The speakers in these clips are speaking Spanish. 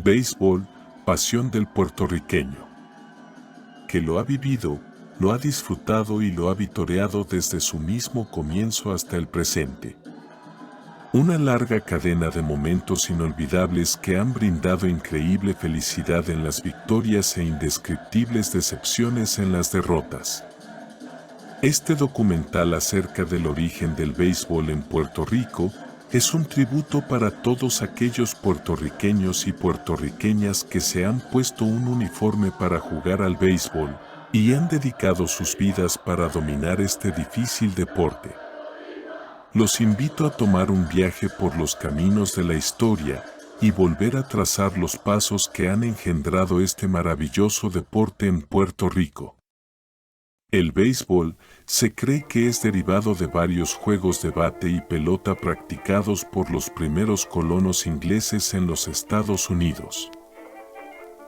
Béisbol, pasión del puertorriqueño, que lo ha vivido, lo ha disfrutado y lo ha vitoreado desde su mismo comienzo hasta el presente. Una larga cadena de momentos inolvidables que han brindado increíble felicidad en las victorias e indescriptibles decepciones en las derrotas. Este documental acerca del origen del béisbol en Puerto Rico es un tributo para todos aquellos puertorriqueños y puertorriqueñas que se han puesto un uniforme para jugar al béisbol y han dedicado sus vidas para dominar este difícil deporte. Los invito a tomar un viaje por los caminos de la historia y volver a trazar los pasos que han engendrado este maravilloso deporte en Puerto Rico. El béisbol se cree que es derivado de varios juegos de bate y pelota practicados por los primeros colonos ingleses en los Estados Unidos.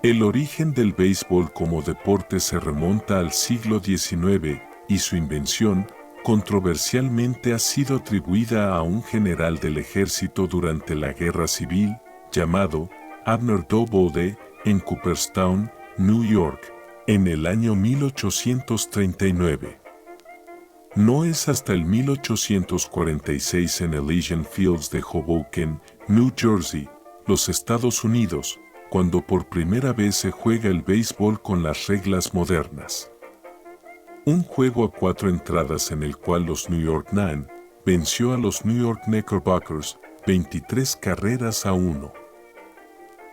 El origen del béisbol como deporte se remonta al siglo XIX y su invención, controversialmente, ha sido atribuida a un general del ejército durante la Guerra Civil, llamado Abner Doubleday, en Cooperstown, New York, en el año 1839. No es hasta el 1846 en Elysian Fields de Hoboken, New Jersey, los Estados Unidos, cuando por primera vez se juega el béisbol con las reglas modernas. Un juego a 4 entradas en el cual los New York Nine venció a los New York Knickerbockers 23 carreras a 1.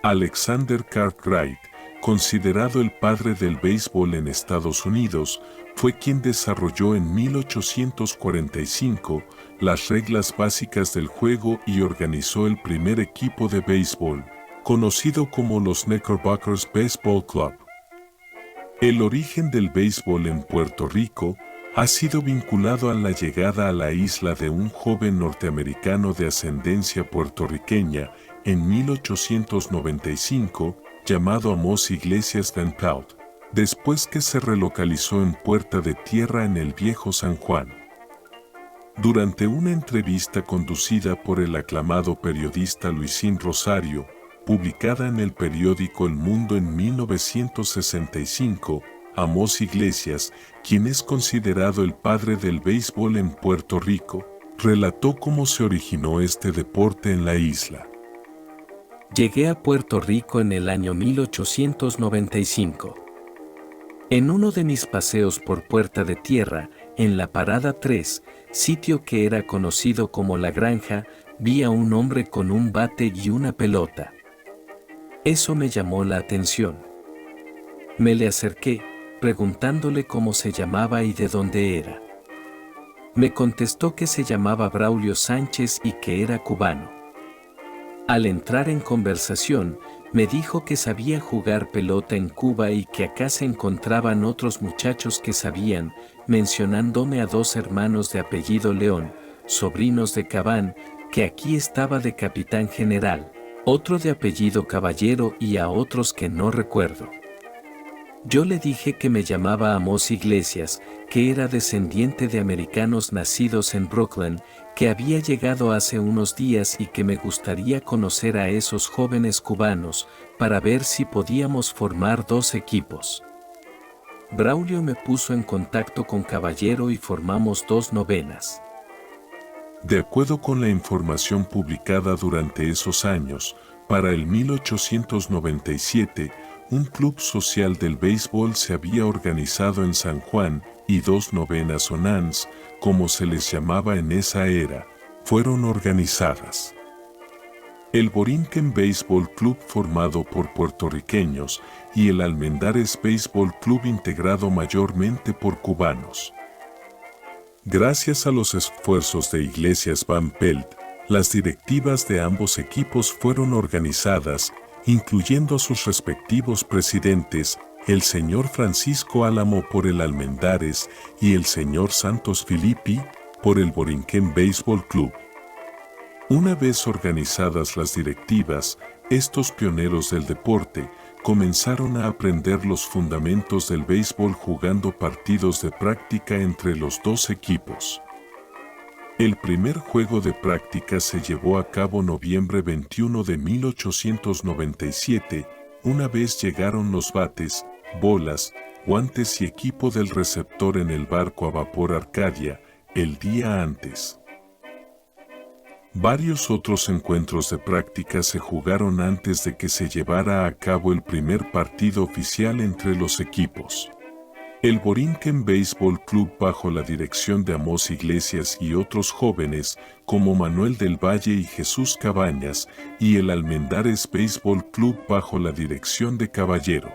Alexander Cartwright, considerado el padre del béisbol en Estados Unidos, fue quien desarrolló en 1845 las reglas básicas del juego y organizó el primer equipo de béisbol, conocido como los Knickerbockers Baseball Club. El origen del béisbol en Puerto Rico ha sido vinculado a la llegada a la isla de un joven norteamericano de ascendencia puertorriqueña en 1895, llamado Amos Iglesias Van Pelt, después que se relocalizó en Puerta de Tierra en el viejo San Juan. Durante una entrevista conducida por el aclamado periodista Luisín Rosario, publicada en el periódico El Mundo en 1965, Amos Iglesias, quien es considerado el padre del béisbol en Puerto Rico, relató cómo se originó este deporte en la isla. Llegué a Puerto Rico en el año 1895. En uno de mis paseos por Puerta de Tierra, en la Parada 3, sitio que era conocido como La Granja, vi a un hombre con un bate y una pelota. Eso me llamó la atención. Me le acerqué, preguntándole cómo se llamaba y de dónde era. Me contestó que se llamaba Braulio Sánchez y que era cubano. Al entrar en conversación, me dijo que sabía jugar pelota en Cuba y que acá se encontraban otros muchachos que sabían, mencionándome a 2 hermanos de apellido León, sobrinos de Cabán, que aquí estaba de capitán general, otro de apellido Caballero y a otros que no recuerdo. Yo le dije que me llamaba Amos Iglesias, que era descendiente de americanos nacidos en Brooklyn, que había llegado hace unos días y que me gustaría conocer a esos jóvenes cubanos, para ver si podíamos formar 2 equipos. Braulio me puso en contacto con Caballero y formamos 2 novenas. De acuerdo con la información publicada durante esos años, para el 1897, un club social del béisbol se había organizado en San Juan y 2 novenas o Nans, como se les llamaba en esa era, fueron organizadas. El Borinquen Baseball Club, formado por puertorriqueños, y el Almendares Baseball Club, integrado mayormente por cubanos. Gracias a los esfuerzos de Iglesias Van Pelt, las directivas de ambos equipos fueron organizadas, incluyendo a sus respectivos presidentes, el señor Francisco Álamo por el Almendares y el señor Santos Filippi por el Borinquen Baseball Club. Una vez organizadas las directivas, estos pioneros del deporte comenzaron a aprender los fundamentos del béisbol jugando partidos de práctica entre los 2 equipos. El primer juego de práctica se llevó a cabo noviembre 21 de 1897, una vez llegaron los bates, bolas, guantes y equipo del receptor en el barco a vapor Arcadia, el día antes. Varios otros encuentros de práctica se jugaron antes de que se llevara a cabo el primer partido oficial entre los equipos. El Borinquen Baseball Club, bajo la dirección de Amós Iglesias y otros jóvenes como Manuel del Valle y Jesús Cabañas, y el Almendares Baseball Club bajo la dirección de Caballero.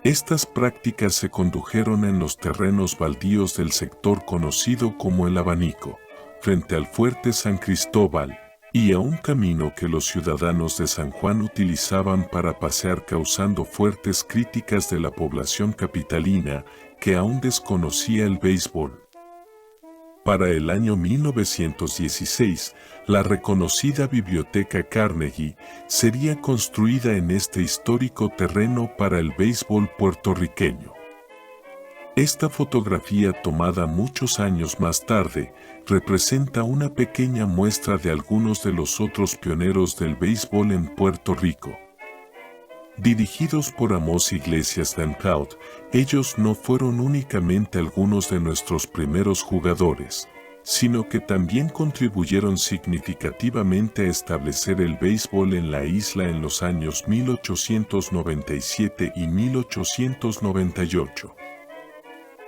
Estas prácticas se condujeron en los terrenos baldíos del sector conocido como El Abanico, frente al Fuerte San Cristóbal, y a un camino que los ciudadanos de San Juan utilizaban para pasear, causando fuertes críticas de la población capitalina que aún desconocía el béisbol. Para el año 1916, la reconocida Biblioteca Carnegie sería construida en este histórico terreno para el béisbol puertorriqueño. Esta fotografía, tomada muchos años más tarde, representa una pequeña muestra de algunos de los otros pioneros del béisbol en Puerto Rico. Dirigidos por Amós Iglesias Lamprout, ellos no fueron únicamente algunos de nuestros primeros jugadores, sino que también contribuyeron significativamente a establecer el béisbol en la isla en los años 1897 y 1898.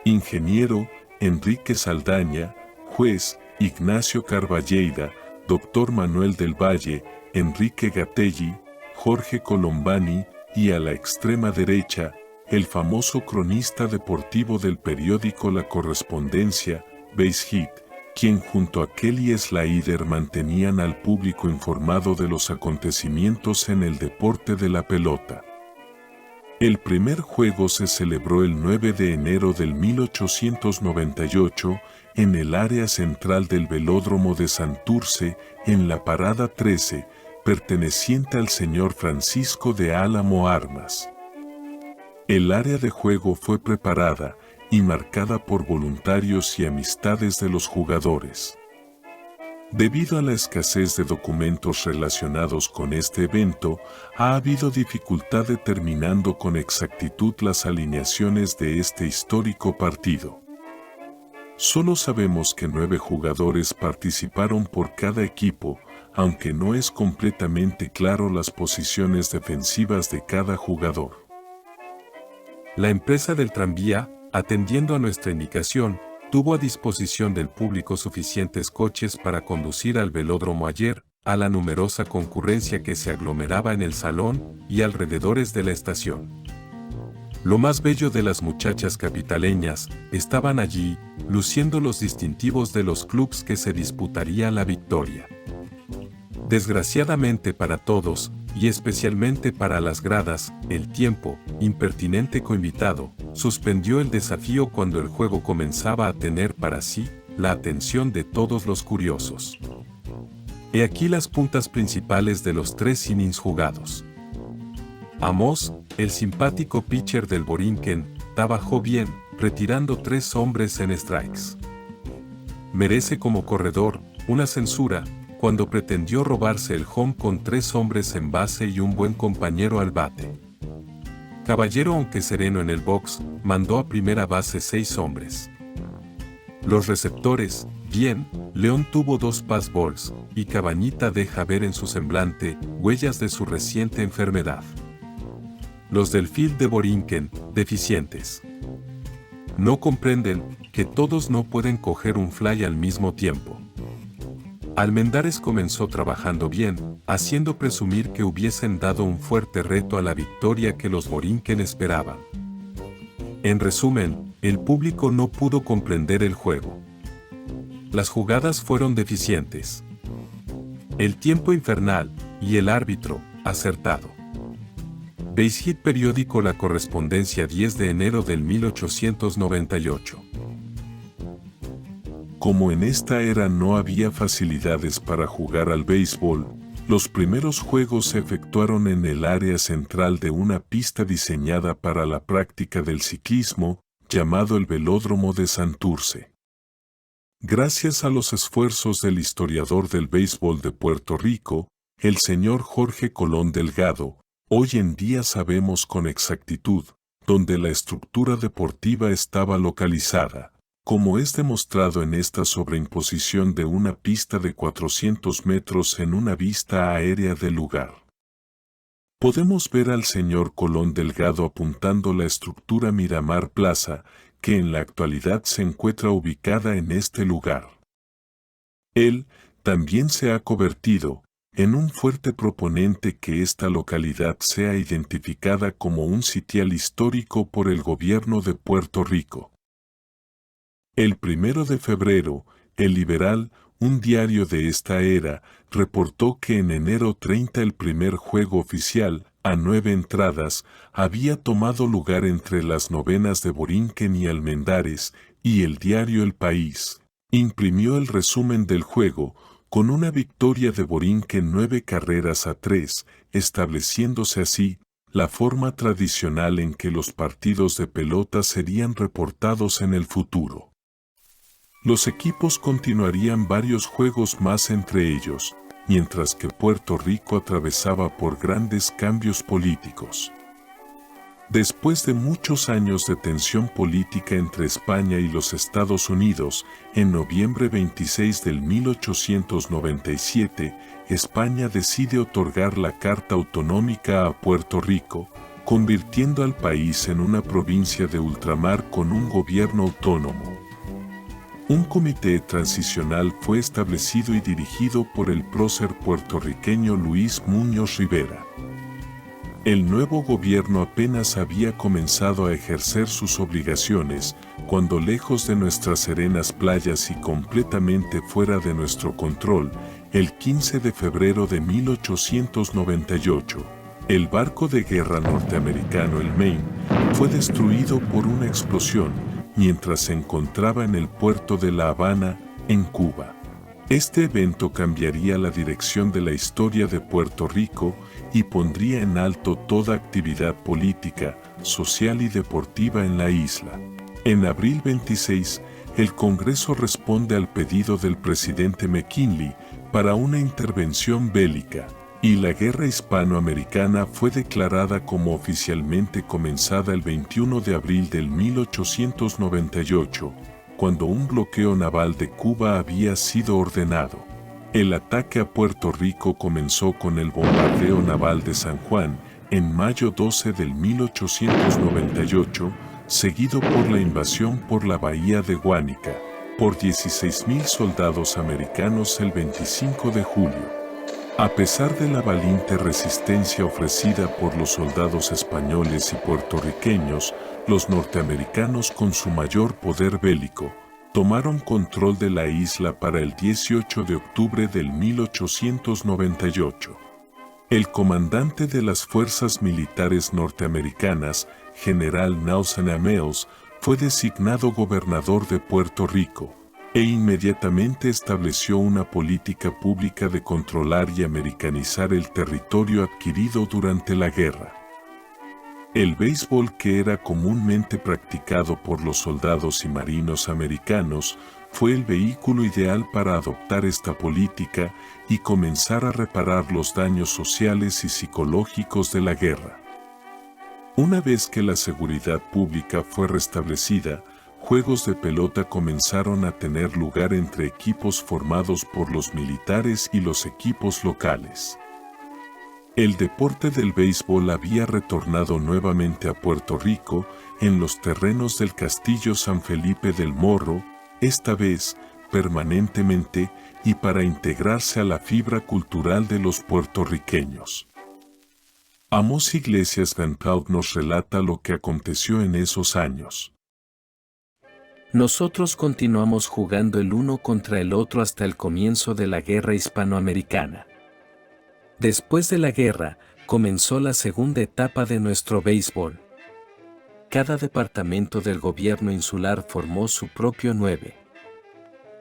Ingeniero Enrique Saldaña, juez Ignacio Carballeira, doctor Manuel del Valle, Enrique Gatelli, Jorge Colombani, y a la extrema derecha, el famoso cronista deportivo del periódico La Correspondencia, Base Hit, quien junto a Kelly Slater mantenían al público informado de los acontecimientos en el deporte de la pelota. El primer juego se celebró el 9 de enero del 1898 en el área central del velódromo de Santurce, en la parada 13, perteneciente al señor Francisco de Álamo Armas. El área de juego fue preparada y marcada por voluntarios y amistades de los jugadores. Debido a la escasez de documentos relacionados con este evento, ha habido dificultad determinando con exactitud las alineaciones de este histórico partido. Solo sabemos que 9 jugadores participaron por cada equipo, aunque no es completamente claro las posiciones defensivas de cada jugador. La empresa del tranvía, atendiendo a nuestra indicación, tuvo a disposición del público suficientes coches para conducir al velódromo ayer, a la numerosa concurrencia que se aglomeraba en el salón y alrededores de la estación. Lo más bello de las muchachas capitaleñas estaban allí, luciendo los distintivos de los clubs que se disputaría la victoria. Desgraciadamente para todos, y especialmente para las gradas, el tiempo, impertinente coinvitado, suspendió el desafío cuando el juego comenzaba a tener para sí la atención de todos los curiosos. He aquí las puntas principales de los 3 innings jugados. Amós, el simpático pitcher del Borinquen, trabajó bien, retirando 3 hombres en strikes. Merece como corredor una censura cuando pretendió robarse el home con 3 hombres en base y un buen compañero al bate. Caballero, aunque sereno en el box, mandó a primera base 6 hombres. Los receptores, bien, León tuvo 2 pass balls, y Cabañita deja ver en su semblante huellas de su reciente enfermedad. Los del field de Borinquen, deficientes. No comprenden que todos no pueden coger un fly al mismo tiempo. Almendares comenzó trabajando bien, haciendo presumir que hubiesen dado un fuerte reto a la victoria que los Borinquen esperaban. En resumen, el público no pudo comprender el juego. Las jugadas fueron deficientes. El tiempo infernal, y el árbitro, acertado. Base Hit, periódico La Correspondencia, 10 de enero del 1898. Como en esta era no había facilidades para jugar al béisbol, los primeros juegos se efectuaron en el área central de una pista diseñada para la práctica del ciclismo, llamado el Velódromo de Santurce. Gracias a los esfuerzos del historiador del béisbol de Puerto Rico, el señor Jorge Colón Delgado, hoy en día sabemos con exactitud dónde la estructura deportiva estaba localizada, como es demostrado en esta sobreimposición de una pista de 400 metros en una vista aérea del lugar. Podemos ver al señor Colón Delgado apuntando la estructura Miramar Plaza, que en la actualidad se encuentra ubicada en este lugar. Él también se ha convertido en un fuerte proponente que esta localidad sea identificada como un sitial histórico por el gobierno de Puerto Rico. El 1 de febrero, El Liberal, un diario de esta era, reportó que en enero 30 el primer juego oficial, a 9 entradas, había tomado lugar entre las novenas de Borinquen y Almendares, y el diario El País imprimió el resumen del juego, con una victoria de Borinquen 9-3, estableciéndose así la forma tradicional en que los partidos de pelota serían reportados en el futuro. Los equipos continuarían varios juegos más entre ellos, mientras que Puerto Rico atravesaba por grandes cambios políticos. Después de muchos años de tensión política entre España y los Estados Unidos, en noviembre 26 del 1897, España decide otorgar la Carta Autonómica a Puerto Rico, convirtiendo al país en una provincia de ultramar con un gobierno autónomo. Un comité transicional fue establecido y dirigido por el prócer puertorriqueño Luis Muñoz Rivera. El nuevo gobierno apenas había comenzado a ejercer sus obligaciones, cuando lejos de nuestras serenas playas y completamente fuera de nuestro control, el 15 de febrero de 1898, el barco de guerra norteamericano el Maine fue destruido por una explosión mientras se encontraba en el puerto de La Habana, en Cuba. Este evento cambiaría la dirección de la historia de Puerto Rico y pondría en alto toda actividad política, social y deportiva en la isla. En abril 26, el Congreso responde al pedido del presidente McKinley para una intervención bélica, y la guerra hispanoamericana fue declarada como oficialmente comenzada el 21 de abril del 1898, cuando un bloqueo naval de Cuba había sido ordenado. El ataque a Puerto Rico comenzó con el bombardeo naval de San Juan, en mayo 12 del 1898, seguido por la invasión por la bahía de Guánica, por 16,000 soldados americanos el 25 de julio. A pesar de la valiente resistencia ofrecida por los soldados españoles y puertorriqueños, los norteamericanos con su mayor poder bélico, tomaron control de la isla para el 18 de octubre del 1898. El comandante de las fuerzas militares norteamericanas, general Nelson A. Mills, fue designado gobernador de Puerto Rico, e inmediatamente estableció una política pública de controlar y americanizar el territorio adquirido durante la guerra. El béisbol, que era comúnmente practicado por los soldados y marinos americanos, fue el vehículo ideal para adoptar esta política y comenzar a reparar los daños sociales y psicológicos de la guerra. Una vez que la seguridad pública fue restablecida, juegos de pelota comenzaron a tener lugar entre equipos formados por los militares y los equipos locales. El deporte del béisbol había retornado nuevamente a Puerto Rico en los terrenos del Castillo San Felipe del Morro, esta vez permanentemente y para integrarse a la fibra cultural de los puertorriqueños. Amos Iglesias Gantaut nos relata lo que aconteció en esos años. Nosotros continuamos jugando el uno contra el otro hasta el comienzo de la guerra hispanoamericana. Después de la guerra, comenzó la segunda etapa de nuestro béisbol. Cada departamento del gobierno insular formó su propio 9.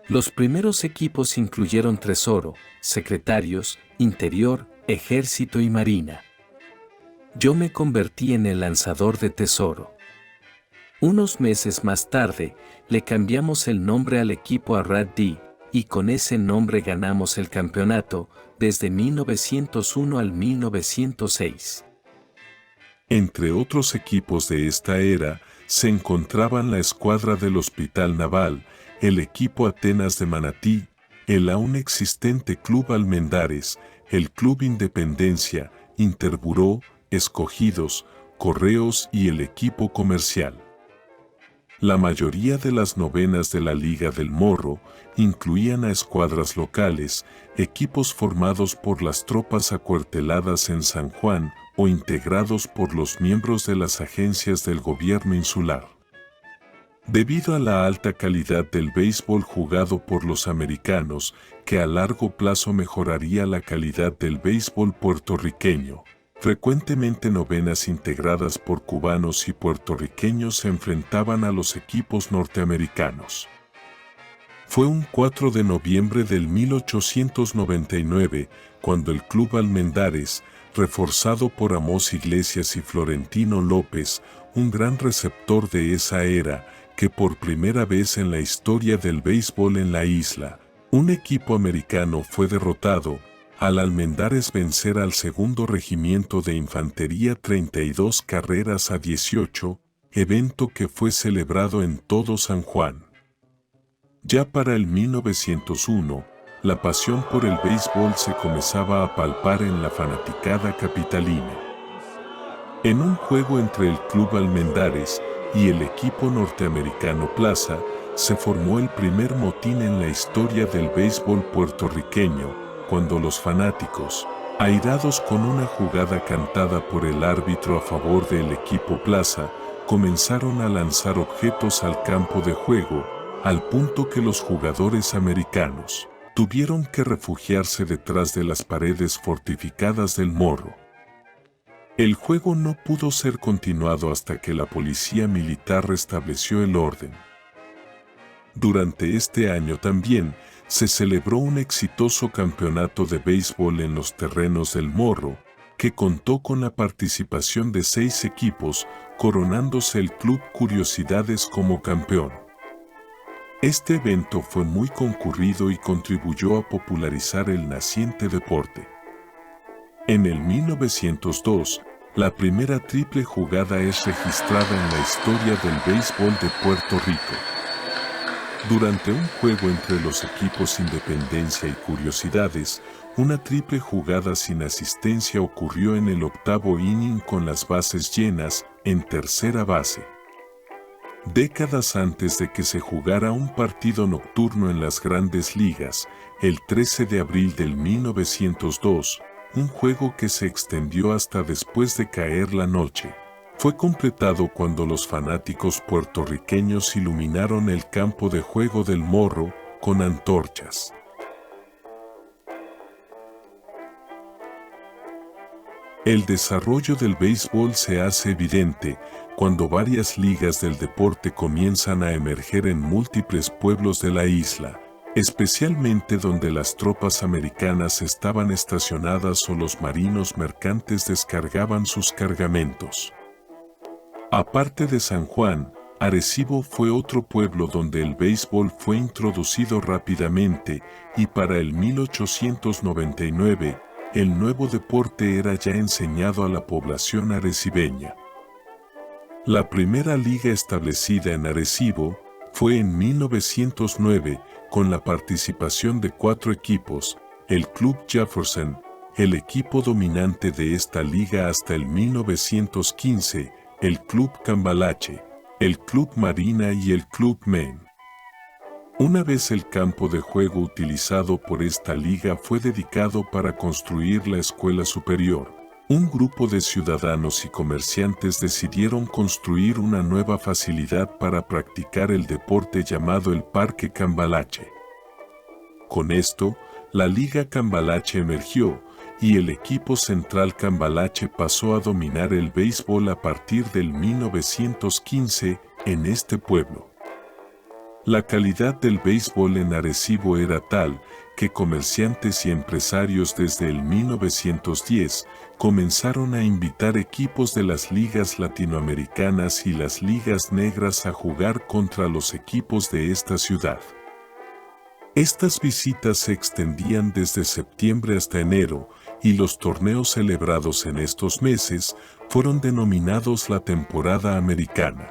Los primeros equipos incluyeron Tesoro, Secretarios, Interior, Ejército y Marina. Yo me convertí en el lanzador de Tesoro. Unos meses más tarde, le cambiamos el nombre al equipo a Rad-D, y con ese nombre ganamos el campeonato, desde 1901 al 1906. Entre otros equipos de esta era, se encontraban la escuadra del Hospital Naval, el equipo Atenas de Manatí, el aún existente Club Almendares, el Club Independencia, Interburó, Escogidos, Correos y el equipo Comercial. La mayoría de las novenas de la Liga del Morro incluían a escuadras locales, equipos formados por las tropas acuarteladas en San Juan o integrados por los miembros de las agencias del gobierno insular. Debido a la alta calidad del béisbol jugado por los americanos, que a largo plazo mejoraría la calidad del béisbol puertorriqueño, frecuentemente novenas integradas por cubanos y puertorriqueños se enfrentaban a los equipos norteamericanos. Fue un 4 de noviembre del 1899 cuando el Club Almendares, reforzado por Amós Iglesias y Florentino López, un gran receptor de esa era, que por primera vez en la historia del béisbol en la isla, un equipo americano fue derrotado, al Almendares vencer al segundo regimiento de infantería 32 carreras a 18, evento que fue celebrado en todo San Juan. Ya para el 1901, la pasión por el béisbol se comenzaba a palpar en la fanaticada capitalina. En un juego entre el Club Almendares y el equipo norteamericano Plaza, se formó el primer motín en la historia del béisbol puertorriqueño, cuando los fanáticos, airados con una jugada cantada por el árbitro a favor del equipo Plaza, comenzaron a lanzar objetos al campo de juego, al punto que los jugadores americanos tuvieron que refugiarse detrás de las paredes fortificadas del Morro. El juego no pudo ser continuado hasta que la policía militar restableció el orden. Durante este año también se celebró un exitoso campeonato de béisbol en los terrenos del Morro, que contó con la participación de 6 equipos, coronándose el Club Curiosidades como campeón. Este evento fue muy concurrido y contribuyó a popularizar el naciente deporte. En el 1902, la primera triple jugada es registrada en la historia del béisbol de Puerto Rico. Durante un juego entre los equipos Independencia y Curiosidades, una triple jugada sin asistencia ocurrió en el 8º inning con las bases llenas, en tercera base. Décadas antes de que se jugara un partido nocturno en las Grandes Ligas, el 13 de abril del 1902, un juego que se extendió hasta después de caer la noche, fue completado cuando los fanáticos puertorriqueños iluminaron el campo de juego del Morro con antorchas. El desarrollo del béisbol se hace evidente cuando varias ligas del deporte comienzan a emerger en múltiples pueblos de la isla, especialmente donde las tropas americanas estaban estacionadas o los marinos mercantes descargaban sus cargamentos. Aparte de San Juan, Arecibo fue otro pueblo donde el béisbol fue introducido rápidamente y para el 1899, el nuevo deporte era ya enseñado a la población arecibeña. La primera liga establecida en Arecibo fue en 1909 con la participación de 4 equipos, el Club Jefferson, el equipo dominante de esta liga hasta el 1915, el Club Cambalache, el Club Marina y el Club Maine. Una vez el campo de juego utilizado por esta liga fue dedicado para construir la escuela superior, un grupo de ciudadanos y comerciantes decidieron construir una nueva facilidad para practicar el deporte llamado el Parque Cambalache. Con esto, la Liga Cambalache emergió, y el equipo Central Cambalache pasó a dominar el béisbol a partir del 1915 en este pueblo. La calidad del béisbol en Arecibo era tal que comerciantes y empresarios desde el 1910 comenzaron a invitar equipos de las ligas latinoamericanas y las ligas negras a jugar contra los equipos de esta ciudad. Estas visitas se extendían desde septiembre hasta enero, y los torneos celebrados en estos meses fueron denominados la temporada americana.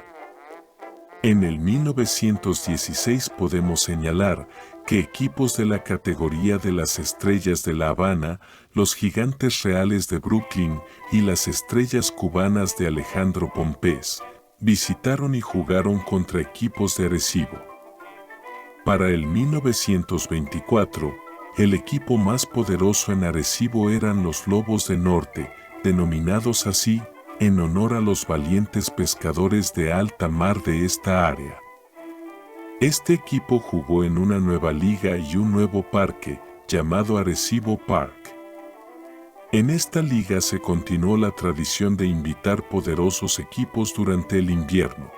En el 1916 podemos señalar que equipos de la categoría de las Estrellas de La Habana, los Gigantes Reales de Brooklyn y las Estrellas Cubanas de Alejandro Pompés visitaron y jugaron contra equipos de Arecibo. Para el 1924, el equipo más poderoso en Arecibo eran los Lobos de Norte, denominados así en honor a los valientes pescadores de alta mar de esta área. Este equipo jugó en una nueva liga y un nuevo parque, llamado Arecibo Park. En esta liga se continuó la tradición de invitar poderosos equipos durante el invierno.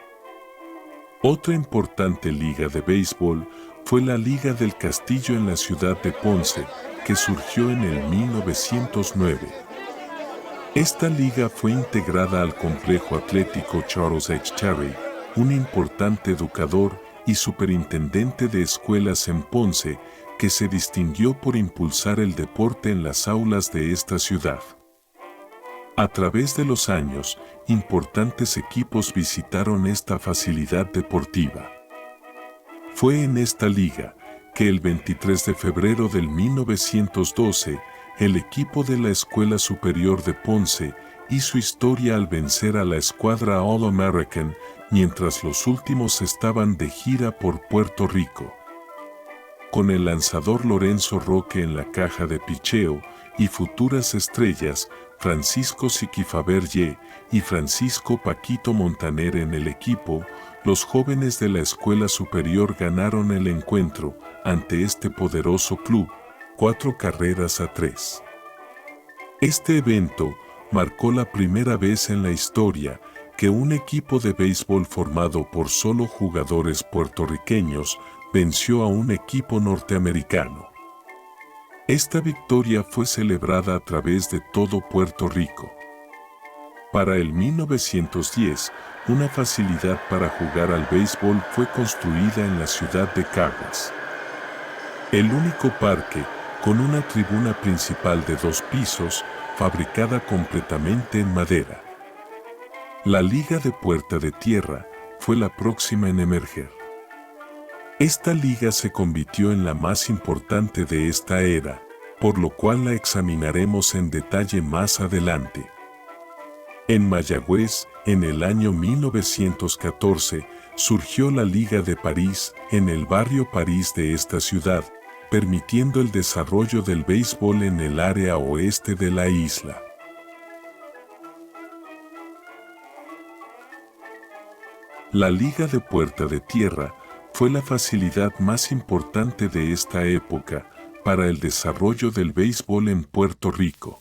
Otra importante liga de béisbol fue la Liga del Castillo en la ciudad de Ponce, que surgió en el 1909. Esta liga fue integrada al complejo atlético Charles H. Terry, un importante educador y superintendente de escuelas en Ponce, que se distinguió por impulsar el deporte en las aulas de esta ciudad. A través de los años, importantes equipos visitaron esta facilidad deportiva. Fue en esta liga que el 23 de febrero del 1912, el equipo de la Escuela Superior de Ponce hizo historia al vencer a la escuadra All-American mientras los últimos estaban de gira por Puerto Rico. Con el lanzador Lorenzo Roque en la caja de picheo y futuras estrellas Francisco Siquifaber y Francisco Paquito Montaner en el equipo, los jóvenes de la Escuela Superior ganaron el encuentro ante este poderoso club, 4-3. Este evento marcó la primera vez en la historia que un equipo de béisbol formado por solo jugadores puertorriqueños venció a un equipo norteamericano. Esta victoria fue celebrada a través de todo Puerto Rico. Para el 1910, una facilidad para jugar al béisbol fue construida en la ciudad de Caguas. El único parque, con una tribuna principal de 2 pisos, fabricada completamente en madera. La Liga de Puerta de Tierra fue la próxima en emerger. Esta liga se convirtió en la más importante de esta era, por lo cual la examinaremos en detalle más adelante. En Mayagüez, en el año 1914, surgió la Liga de París en el barrio París de esta ciudad, permitiendo el desarrollo del béisbol en el área oeste de la isla. La Liga de Puerta de Tierra fue la facilidad más importante de esta época para el desarrollo del béisbol en Puerto Rico.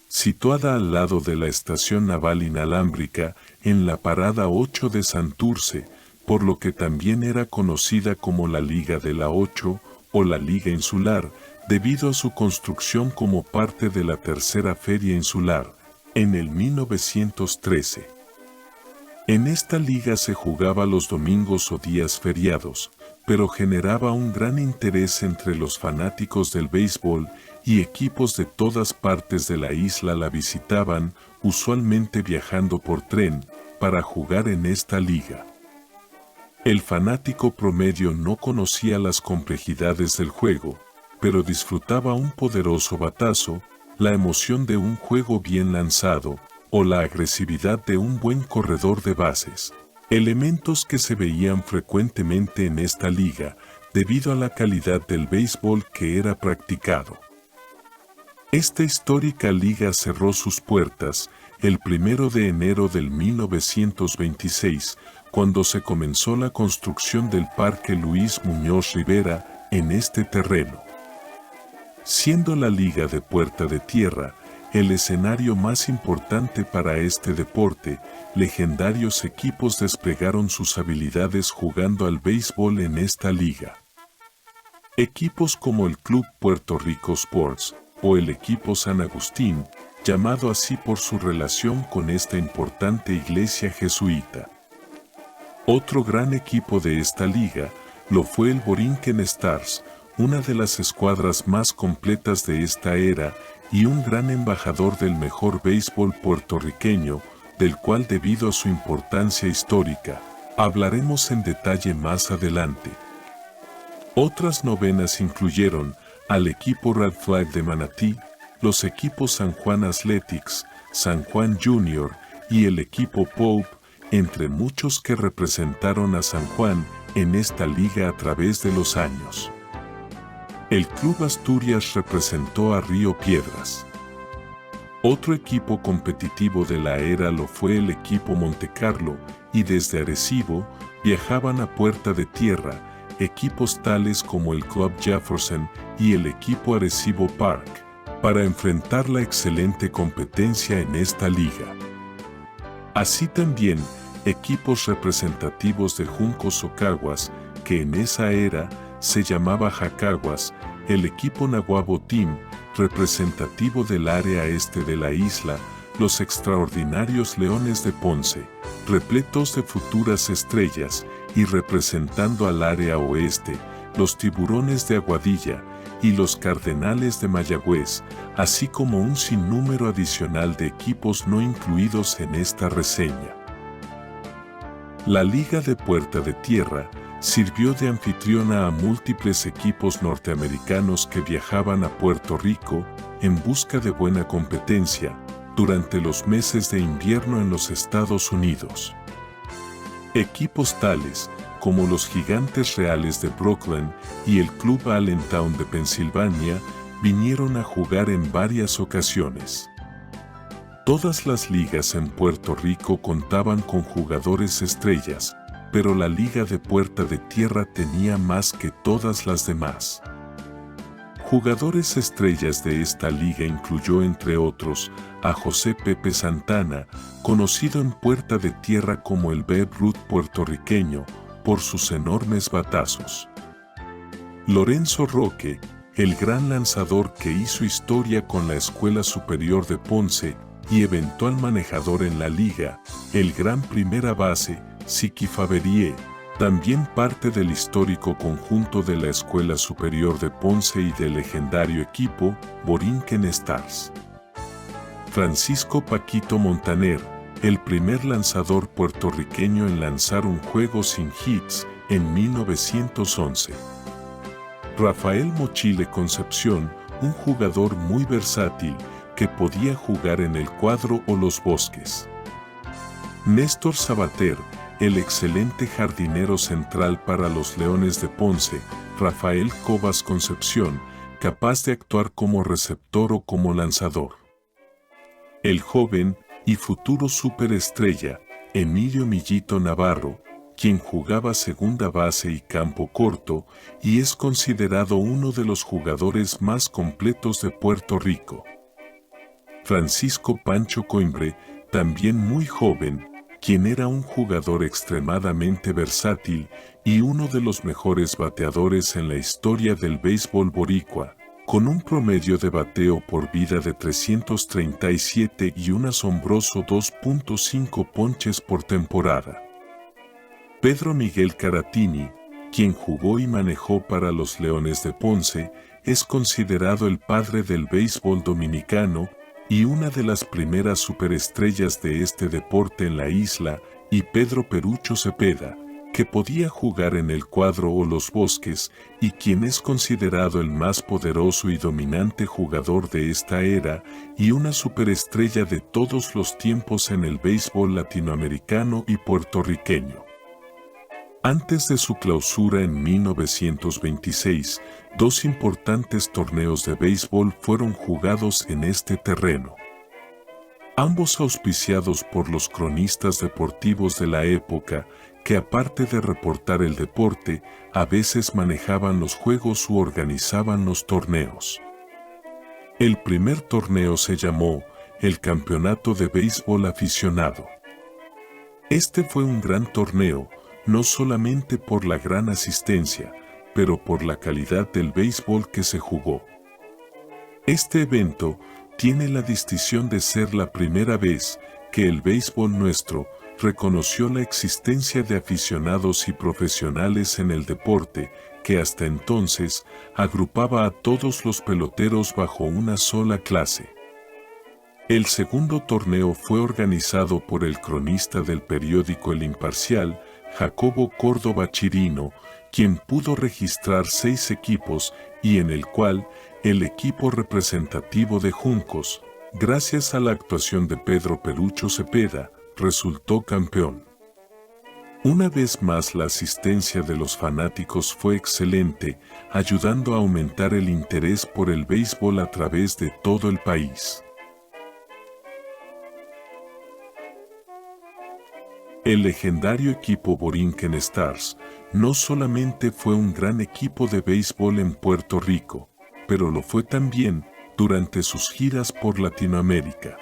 Situada al lado de la Estación Naval Inalámbrica en la Parada 8 de Santurce, por lo que también era conocida como la Liga de la 8 o la Liga Insular, debido a su construcción como parte de la tercera Feria Insular, en el 1913. En esta liga se jugaba los domingos o días feriados, pero generaba un gran interés entre los fanáticos del béisbol y equipos de todas partes de la isla la visitaban, usualmente viajando por tren, para jugar en esta liga. El fanático promedio no conocía las complejidades del juego, pero disfrutaba un poderoso batazo, la emoción de un juego bien lanzado, o la agresividad de un buen corredor de bases, elementos que se veían frecuentemente en esta liga debido a la calidad del béisbol que era practicado. Esta histórica liga cerró sus puertas el 1 de enero del 1926, cuando se comenzó la construcción del Parque Luis Muñoz Rivera en este terreno. Siendo la Liga de Puerta de Tierra el escenario más importante para este deporte, legendarios equipos desplegaron sus habilidades jugando al béisbol en esta liga. Equipos como el Club Puerto Rico Sports o el equipo San Agustín llamado así por su relación con esta importante iglesia jesuita. Otro gran equipo de esta liga lo fue el Borinquen Stars, una de las escuadras más completas de esta era y un gran embajador del mejor béisbol puertorriqueño, del cual debido a su importancia histórica, hablaremos en detalle más adelante. Otras novenas incluyeron al equipo Red Flag de Manatí, los equipos San Juan Athletics, San Juan Junior y el equipo Pope, entre muchos que representaron a San Juan en esta liga a través de los años. El Club Asturias representó a Río Piedras. Otro equipo competitivo de la era lo fue el equipo Montecarlo, y desde Arecibo viajaban a Puerta de Tierra equipos tales como el Club Jefferson y el equipo Arecibo Park, para enfrentar la excelente competencia en esta liga. Así también, equipos representativos de Juncos o Caguas, que en esa era se llamaba Jacaguas, el equipo Naguabo Team, representativo del área este de la isla, los extraordinarios Leones de Ponce, repletos de futuras estrellas, y representando al área oeste, los Tiburones de Aguadilla y los Cardenales de Mayagüez, así como un sinnúmero adicional de equipos no incluidos en esta reseña. La Liga de Puerta de Tierra sirvió de anfitriona a múltiples equipos norteamericanos que viajaban a Puerto Rico en busca de buena competencia durante los meses de invierno en los Estados Unidos. Equipos tales como los Gigantes Reales de Brooklyn y el Club Allentown de Pensilvania vinieron a jugar en varias ocasiones. Todas las ligas en Puerto Rico contaban con jugadores estrellas, pero la Liga de Puerta de Tierra tenía más que todas las demás. Jugadores estrellas de esta liga incluyó entre otros a José Pepe Santana, conocido en Puerta de Tierra como el Babe Ruth puertorriqueño por sus enormes batazos. Lorenzo Roque, el gran lanzador que hizo historia con la Escuela Superior de Ponce y eventual manejador en la liga, el gran primera base, Siki Faverie, también parte del histórico conjunto de la Escuela Superior de Ponce y del legendario equipo Borinquen Stars. Francisco Paquito Montaner, el primer lanzador puertorriqueño en lanzar un juego sin hits en 1911. Rafael Mochile Concepción, un jugador muy versátil que podía jugar en el cuadro o los bosques. Néstor Sabater, el excelente jardinero central para los Leones de Ponce. Rafael Cobas Concepción, capaz de actuar como receptor o como lanzador. El joven y futuro superestrella, Emilio Millito Navarro, quien jugaba segunda base y campo corto, y es considerado uno de los jugadores más completos de Puerto Rico. Francisco Pancho Coimbre, también muy joven, quien era un jugador extremadamente versátil y uno de los mejores bateadores en la historia del béisbol boricua, con un promedio de bateo por vida de 337 y un asombroso 2.5 ponches por temporada. Pedro Miguel Caratini, quien jugó y manejó para los Leones de Ponce, es considerado el padre del béisbol dominicano y una de las primeras superestrellas de este deporte en la isla, y Pedro Perucho Cepeda, que podía jugar en el cuadro o los bosques, y quien es considerado el más poderoso y dominante jugador de esta era, y una superestrella de todos los tiempos en el béisbol latinoamericano y puertorriqueño. Antes de su clausura en 1926, dos importantes torneos de béisbol fueron jugados en este terreno. Ambos auspiciados por los cronistas deportivos de la época, que aparte de reportar el deporte, a veces manejaban los juegos u organizaban los torneos. El primer torneo se llamó el Campeonato de Béisbol Aficionado. Este fue un gran torneo, no solamente por la gran asistencia, pero por la calidad del béisbol que se jugó. Este evento tiene la distinción de ser la primera vez que el béisbol nuestro reconoció la existencia de aficionados y profesionales en el deporte, que hasta entonces agrupaba a todos los peloteros bajo una sola clase. El segundo torneo fue organizado por el cronista del periódico El Imparcial, Jacobo Córdoba Chirino, quien pudo registrar 6 equipos y en el cual el equipo representativo de Juncos, gracias a la actuación de Pedro Perucho Cepeda, resultó campeón. Una vez más la asistencia de los fanáticos fue excelente, ayudando a aumentar el interés por el béisbol a través de todo el país. El legendario equipo Borinquen Stars no solamente fue un gran equipo de béisbol en Puerto Rico, pero lo fue también durante sus giras por Latinoamérica.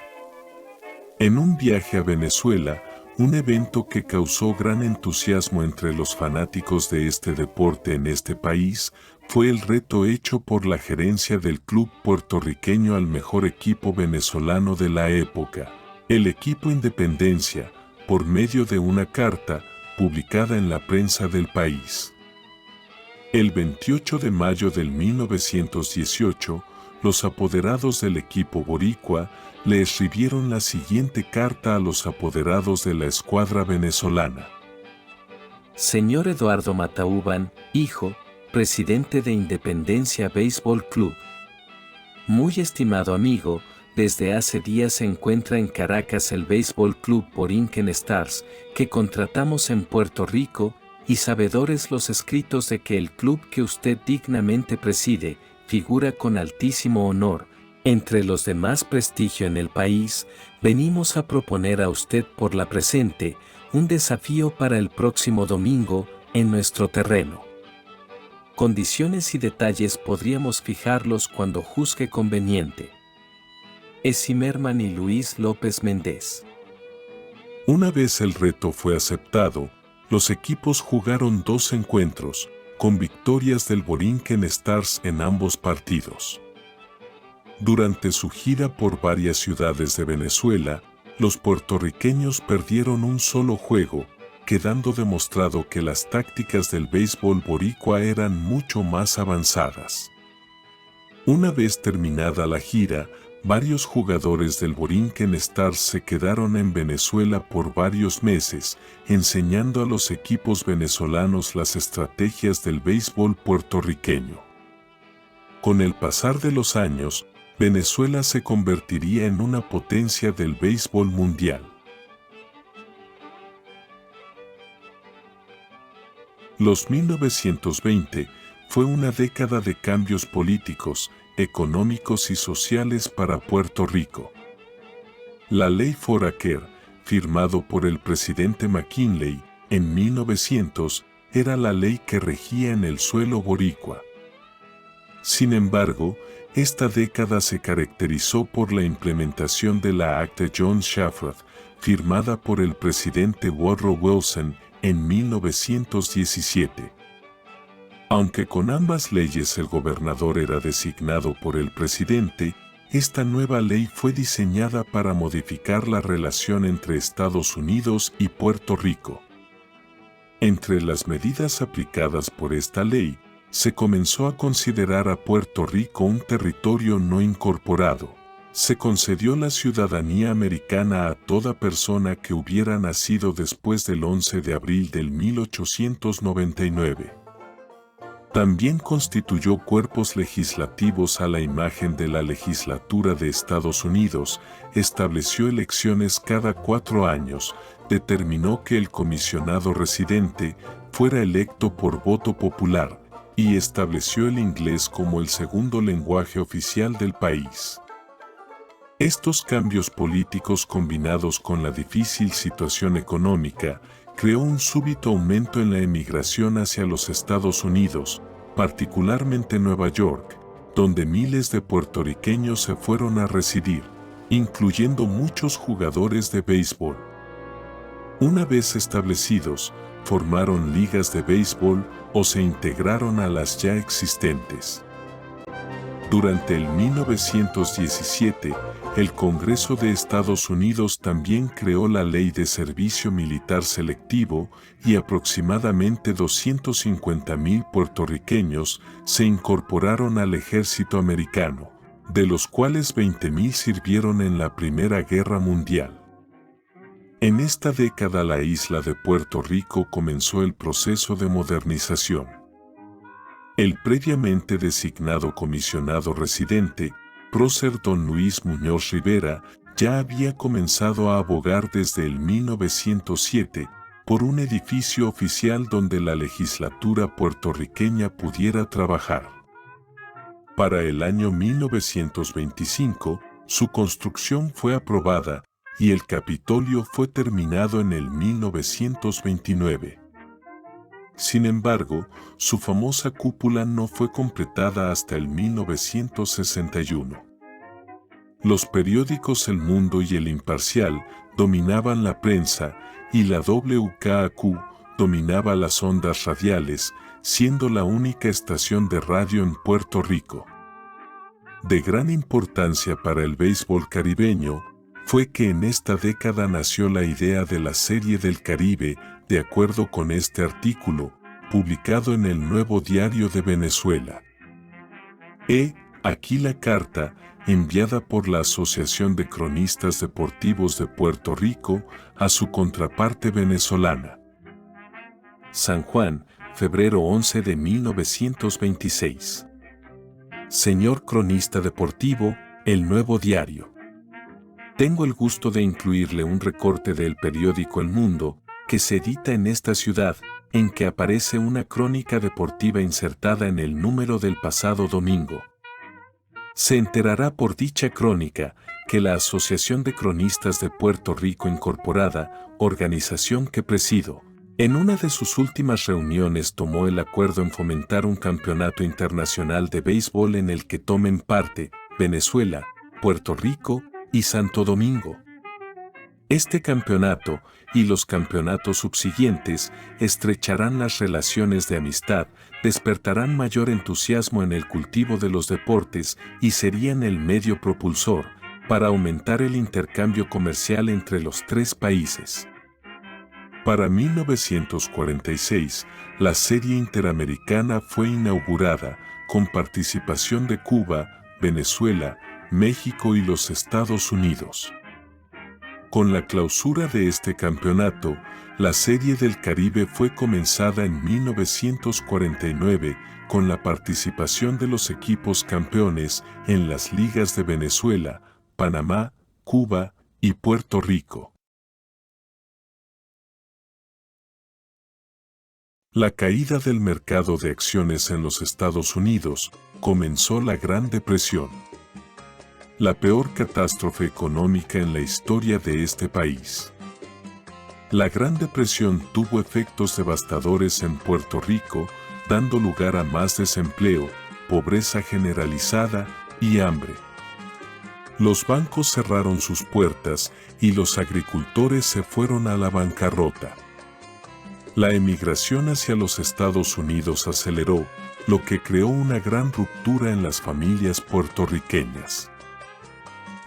En un viaje a Venezuela, un evento que causó gran entusiasmo entre los fanáticos de este deporte en este país fue el reto hecho por la gerencia del club puertorriqueño al mejor equipo venezolano de la época, el equipo Independencia, por medio de una carta publicada en la prensa del país. El 28 de mayo del 1918, los apoderados del equipo boricua le escribieron la siguiente carta a los apoderados de la escuadra venezolana. Señor Eduardo Matauban, hijo, presidente de Independencia Béisbol Club. Muy estimado amigo, desde hace días se encuentra en Caracas el Béisbol Club Borinquen Stars, que contratamos en Puerto Rico, y sabedores los escritos de que el club que usted dignamente preside, figura con altísimo honor, entre los de más prestigio en el país, venimos a proponer a usted por la presente, un desafío para el próximo domingo, en nuestro terreno. Condiciones y detalles podríamos fijarlos cuando juzgue conveniente. Esimerman y Luis López Méndez. Una vez el reto fue aceptado, los equipos jugaron 2 encuentros, con victorias del Borinquen Stars en ambos partidos. Durante su gira por varias ciudades de Venezuela, los puertorriqueños perdieron un solo juego, quedando demostrado que las tácticas del béisbol boricua eran mucho más avanzadas. Una vez terminada la gira, varios jugadores del Borinquen Stars se quedaron en Venezuela por varios meses, enseñando a los equipos venezolanos las estrategias del béisbol puertorriqueño. Con el pasar de los años, Venezuela se convertiría en una potencia del béisbol mundial. Los 1920 fue una década de cambios políticos, económicos y sociales para Puerto Rico. La ley Foraker, firmado por el presidente McKinley en 1900, era la ley que regía en el suelo boricua. Sin embargo, esta década se caracterizó por la implementación de la Acta John Shafroth, firmada por el presidente Woodrow Wilson en 1917. Aunque con ambas leyes el gobernador era designado por el presidente, esta nueva ley fue diseñada para modificar la relación entre Estados Unidos y Puerto Rico. Entre las medidas aplicadas por esta ley, se comenzó a considerar a Puerto Rico un territorio no incorporado. Se concedió la ciudadanía americana a toda persona que hubiera nacido después del 11 de abril del 1899. También constituyó cuerpos legislativos a la imagen de la legislatura de Estados Unidos, estableció elecciones cada 4 años, determinó que el comisionado residente fuera electo por voto popular, y estableció el inglés como el segundo lenguaje oficial del país. Estos cambios políticos combinados con la difícil situación económica, creó un súbito aumento en la emigración hacia los Estados Unidos, particularmente Nueva York, donde miles de puertorriqueños se fueron a residir, incluyendo muchos jugadores de béisbol. Una vez establecidos, formaron ligas de béisbol o se integraron a las ya existentes. Durante el 1917, el Congreso de Estados Unidos también creó la Ley de Servicio Militar Selectivo y aproximadamente 250,000 puertorriqueños se incorporaron al ejército americano, de los cuales 20,000 sirvieron en la Primera Guerra Mundial. En esta década la isla de Puerto Rico comenzó el proceso de modernización. El previamente designado comisionado residente, prócer don Luis Muñoz Rivera, ya había comenzado a abogar desde el 1907 por un edificio oficial donde la legislatura puertorriqueña pudiera trabajar. Para el año 1925, su construcción fue aprobada y el Capitolio fue terminado en el 1929. Sin embargo, su famosa cúpula no fue completada hasta el 1961. Los periódicos El Mundo y El Imparcial dominaban la prensa y la WKQ dominaba las ondas radiales, siendo la única estación de radio en Puerto Rico. De gran importancia para el béisbol caribeño fue que en esta década nació la idea de la Serie del Caribe, de acuerdo con este artículo, publicado en el Nuevo Diario de Venezuela. Aquí la carta, enviada por la Asociación de Cronistas Deportivos de Puerto Rico a su contraparte venezolana. San Juan, febrero 11 de 1926. Señor cronista deportivo, El Nuevo Diario. Tengo el gusto de incluirle un recorte del periódico El Mundo, que se edita en esta ciudad, en que aparece una crónica deportiva insertada en el número del pasado domingo. Se enterará por dicha crónica que la Asociación de Cronistas de Puerto Rico Incorporada, organización que presido, en una de sus últimas reuniones tomó el acuerdo en fomentar un campeonato internacional de béisbol en el que tomen parte Venezuela, Puerto Rico y Santo Domingo. Este campeonato y los campeonatos subsiguientes estrecharán las relaciones de amistad, despertarán mayor entusiasmo en el cultivo de los deportes y serían el medio propulsor para aumentar el intercambio comercial entre los tres países. Para 1946, la Serie Interamericana fue inaugurada con participación de Cuba, Venezuela, México y los Estados Unidos. Con la clausura de este campeonato, la Serie del Caribe fue comenzada en 1949 con la participación de los equipos campeones en las ligas de Venezuela, Panamá, Cuba y Puerto Rico. La caída del mercado de acciones en los Estados Unidos comenzó la Gran Depresión, la peor catástrofe económica en la historia de este país. La Gran Depresión tuvo efectos devastadores en Puerto Rico, dando lugar a más desempleo, pobreza generalizada y hambre. Los bancos cerraron sus puertas y los agricultores se fueron a la bancarrota. La emigración hacia los Estados Unidos aceleró, lo que creó una gran ruptura en las familias puertorriqueñas.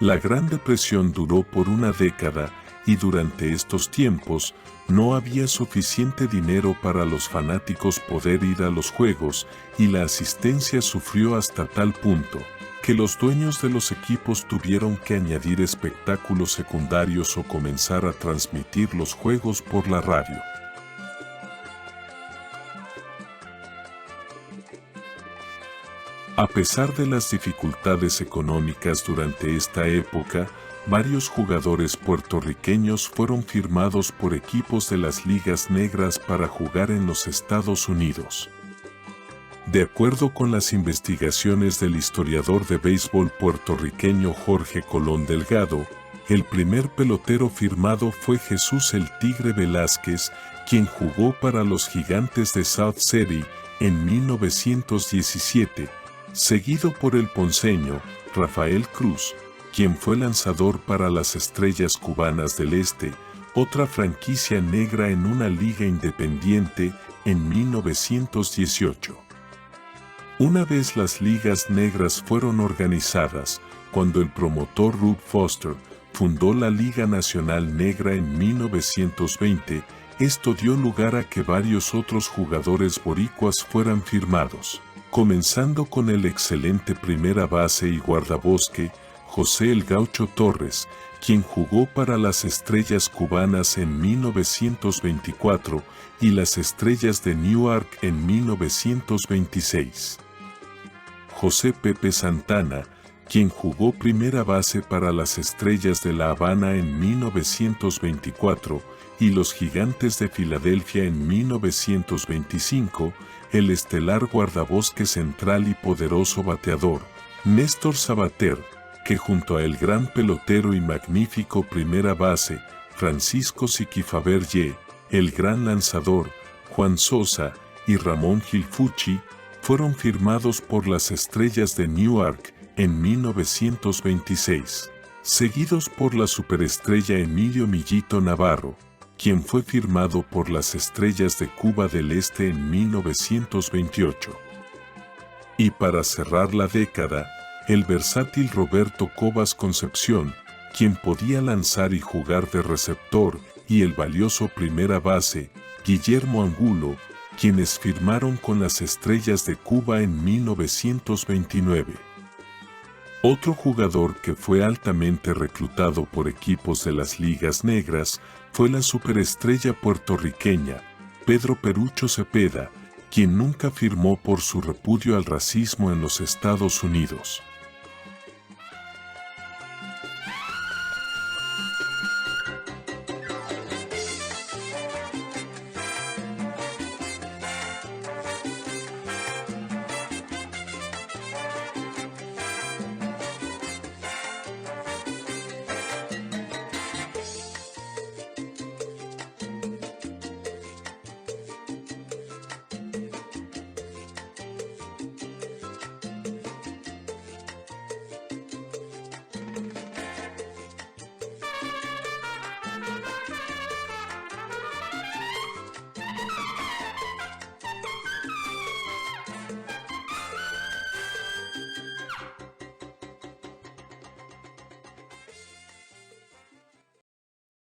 La Gran Depresión duró por una década y durante estos tiempos no había suficiente dinero para los fanáticos poder ir a los juegos y la asistencia sufrió hasta tal punto que los dueños de los equipos tuvieron que añadir espectáculos secundarios o comenzar a transmitir los juegos por la radio. A pesar de las dificultades económicas durante esta época, varios jugadores puertorriqueños fueron firmados por equipos de las ligas negras para jugar en los Estados Unidos. De acuerdo con las investigaciones del historiador de béisbol puertorriqueño Jorge Colón Delgado, el primer pelotero firmado fue Jesús el Tigre Velázquez, quien jugó para los Gigantes de South City en 1917, seguido por el ponceño Rafael Cruz, quien fue lanzador para las Estrellas Cubanas del Este, otra franquicia negra en una liga independiente, en 1918. Una vez las ligas negras fueron organizadas, cuando el promotor Rube Foster fundó la Liga Nacional Negra en 1920, esto dio lugar a que varios otros jugadores boricuas fueran firmados, comenzando con el excelente primera base y guardabosque, José El Gaucho Torres, quien jugó para las Estrellas Cubanas en 1924 y las Estrellas de Newark en 1926. José Pepe Santana, quien jugó primera base para las Estrellas de La Habana en 1924 y los Gigantes de Filadelfia en 1925, el estelar guardabosque central y poderoso bateador, Néstor Sabater, que junto a el gran pelotero y magnífico primera base, Francisco Siquifaver, el gran lanzador, Juan Sosa y Ramón Gilfucci, fueron firmados por las Estrellas de Newark en 1926, seguidos por la superestrella Emilio Millito Navarro, quien fue firmado por las Estrellas de Cuba del Este en 1928. Y para cerrar la década, el versátil Roberto Cobas Concepción, quien podía lanzar y jugar de receptor, y el valioso primera base, Guillermo Angulo, quienes firmaron con las Estrellas de Cuba en 1929. Otro jugador que fue altamente reclutado por equipos de las ligas negras fue la superestrella puertorriqueña, Pedro Perucho Cepeda, quien nunca firmó por su repudio al racismo en los Estados Unidos.